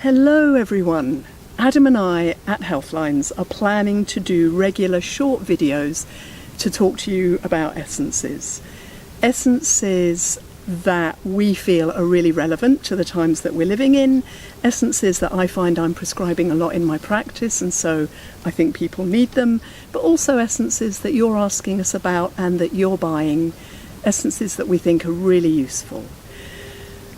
Hello everyone. Adam and I at Healthlines are planning to do regular short videos to talk to you about essences. Essences that we feel are really relevant to the times that we're living in, essences that I find I'm prescribing a lot in my practice and so I think people need them, but also essences that you're asking us about and that you're buying, essences that we think are really useful.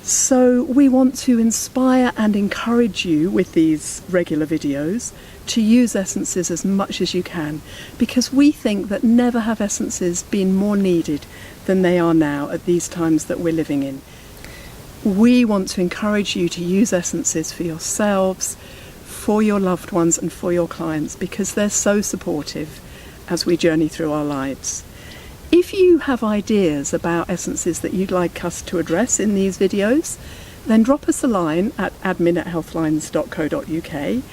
So we want to inspire and encourage you with these regular videos to use essences as much as you can, because we think that never have essences been more needed than they are now at these times that we're living in. We want to encourage you to use essences for yourselves, for your loved ones and for your clients, because they're so supportive as we journey through our lives. If you have ideas about essences that you'd like us to address in these videos, then drop us a line at admin@healthlines.co.uk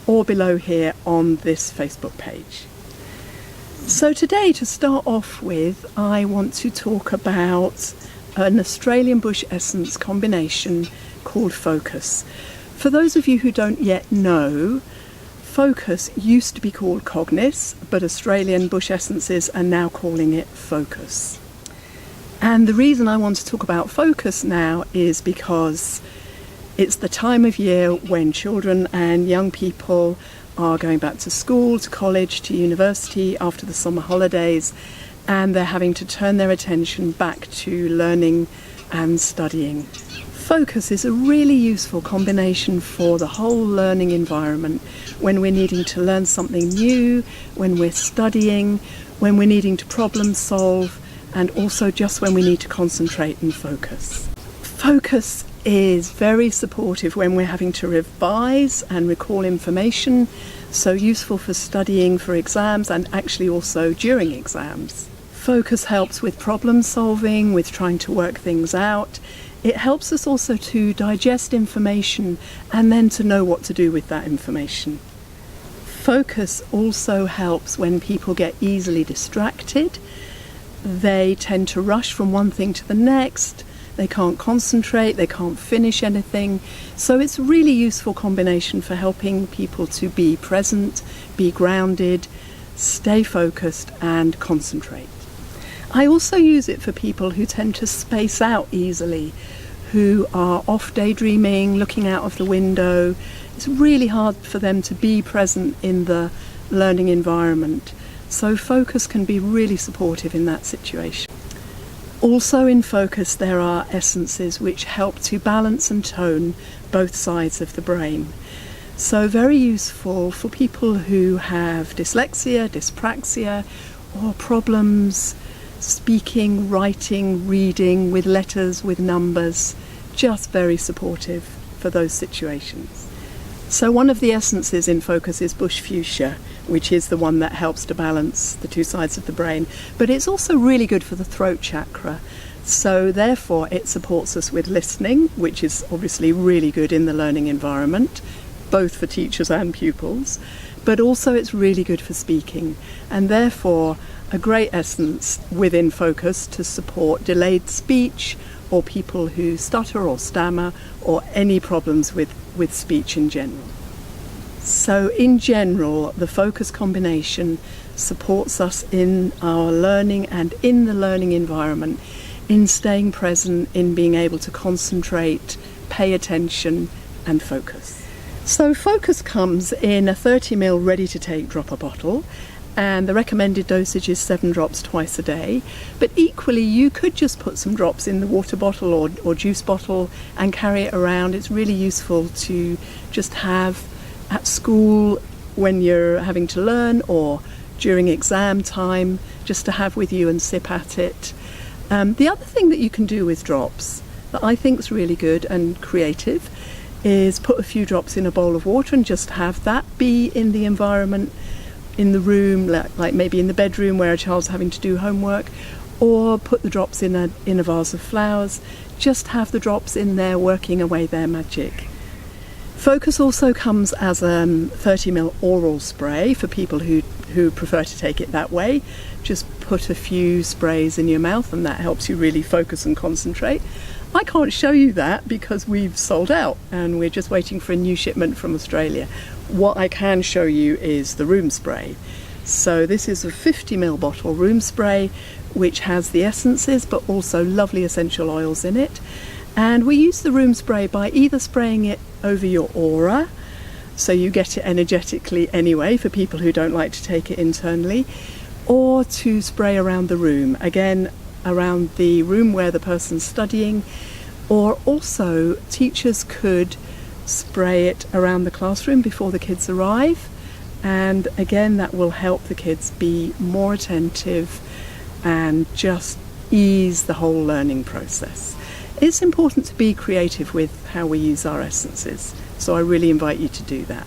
or below here on this Facebook page. So today, to start off with, I want to talk about an Australian bush essence combination called Focus. For those of you who don't yet know, Focus used to be called Cognis, but Australian bush essences are now calling it Focus. And the reason I want to talk about Focus now is because it's the time of year when children and young people are going back to school, to college, to university after the summer holidays, and they're having to turn their attention back to learning and studying. Focus is a really useful combination for the whole learning environment when we're needing to learn something new, when we're studying, when we're needing to problem solve, and also just when we need to concentrate and focus. Focus is very supportive when we're having to revise and recall information, so useful for studying for exams and actually also during exams. Focus helps with problem solving, with trying to work things out. It helps us also to digest information and then to know what to do with that information. Focus also helps when people get easily distracted. They tend to rush from one thing to the next. They can't concentrate, they can't finish anything. So it's a really useful combination for helping people to be present, be grounded, stay focused and concentrate. I also use it for people who tend to space out easily, who are off daydreaming, looking out of the window. It's really hard for them to be present in the learning environment. So Focus can be really supportive in that situation. Also in Focus there are essences which help to balance and tone both sides of the brain. So very useful for people who have dyslexia, dyspraxia, or problems speaking, writing, reading with letters, with numbers, just very supportive for those situations. So one of the essences in Focus is bush fuchsia, which is the one that helps to balance the two sides of the brain, but it's also really good for the throat chakra. So therefore it supports us with listening, which is obviously really good in the learning environment, both for teachers and pupils, but also it's really good for speaking, and therefore a great essence within Focus to support delayed speech or people who stutter or stammer or any problems with speech in general. So in general, the Focus combination supports us in our learning and in the learning environment, in staying present, in being able to concentrate, pay attention and focus. So Focus comes in a 30 ml ready to take dropper bottle, and the recommended dosage is 7 drops twice a day, but equally you could just put some drops in the water bottle or juice bottle and carry it around. It's really useful to just have at school when you're having to learn or during exam time, just to have with you and sip at it. The other thing that you can do with drops that I think is really good and creative is put a few drops in a bowl of water and just have that be in the environment, in the room, like maybe in the bedroom where a child's having to do homework, or put the drops in a vase of flowers. Just have the drops in there working away their magic. Focus also comes as a 30 ml oral spray for people who prefer to take it that way. Just put a few sprays in your mouth and that helps you really focus and concentrate. I can't show you that because we've sold out and we're just waiting for a new shipment from Australia. What I can show you is the room spray. So this is a 50ml bottle room spray which has the essences but also lovely essential oils in it. And we use the room spray by either spraying it over your aura, so you get it energetically anyway for people who don't like to take it internally, or to spray around the room, again around the room where the person's studying, or also teachers could spray it around the classroom before the kids arrive, and again that will help the kids be more attentive and just ease the whole learning process. It's important to be creative with how we use our essences, so I really invite you to do that.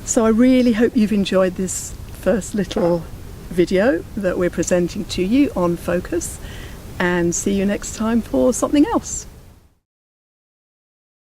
So I really hope you've enjoyed this first little video that we're presenting to you on focus, and see you next time for something else.